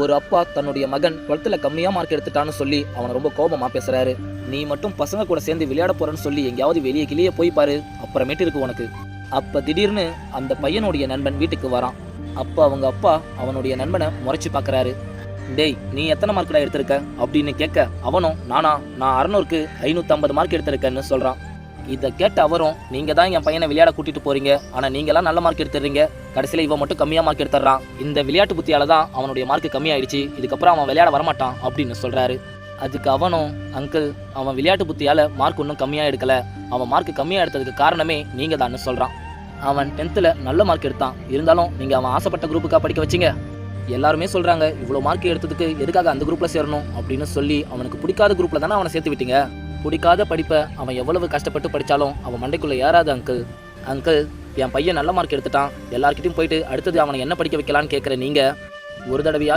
ஒரு அப்பா தன்னுடைய மகன் 12th கம்மியாக மார்க் எடுத்துட்டான்னு சொல்லி அவனை ரொம்ப கோபமாக பேசுகிறாரு. நீ மட்டும் பசங்க கூட சேர்ந்து விளையாட போகிறேன்னு சொல்லி எங்கேயாவது வெளியே கிளியே போய் பாரு, அப்புறமேட்டு இருக்கு உனக்கு. அப்போ திடீர்னு அந்த பையனுடைய நண்பன் வீட்டுக்கு வரான். அப்போ அவங்க அப்பா அவனுடைய நண்பனை முறைச்சி பார்க்குறாரு. டேய், நீ எத்தனை மார்க்கடா எடுத்திருக்க அப்படின்னு கேட்க, அவனும் நான் 600க்கு 550 மார்க் எடுத்திருக்கேன்னு சொல்கிறான். இதை கேட்ட அவரும், நீங்கள் தான் என் பையனை விளையாட கூட்டிகிட்டு போகிறீங்க, ஆனால் நீங்களாம் நல்ல மார்க் எடுத்துடுறீங்க, கடைசியில் இவன் மட்டும் கம்மியாக மார்க் எடுத்துடுறான், இந்த விளையாட்டு புத்தியால் தான் அவனுடைய மார்க் கம்மியாயிடுச்சு, இதுக்கப்புறம் அவன் விளையாட வரமாட்டான் அப்படின்னு சொல்கிறாரு. அதுக்கு அவனும், அங்கிள், அவன் விளையாட்டு புத்தியால் மார்க் ஒன்றும் கம்மியாக எடுக்கலை, அவன் மார்க் கம்மியாக எடுத்ததுக்கு காரணமே நீங்கள் தான்னு சொல்கிறான். அவன் 10th நல்ல மார்க் எடுத்தான், இருந்தாலும் நீங்கள் அவன் ஆசைப்பட்ட குரூப்புக்காக படிக்க வச்சிங்க. எல்லாருமே சொல்கிறாங்க, இவ்வளோ மார்க் எடுத்ததுக்கு எதுக்காக அந்த குரூப்பில் சேரணும் அப்படின்னு சொல்லி அவனுக்கு பிடிக்காத குரூப்பில் தானே அவனை சேர்த்து விட்டீங்க. பிடிக்காத படிப்பை அவன் எவ்வளவு கஷ்டப்பட்டு படித்தாலும் அவன் மண்டைக்குள்ளே ஏறாது அங்கிள். என் பையன் நல்ல மார்க் எடுத்துட்டான், எல்லார்கிட்டையும் போயிட்டு அடுத்தது அவனை என்ன படிக்க வைக்கலான்னு கேட்குற நீங்கள், ஒரு தடவையா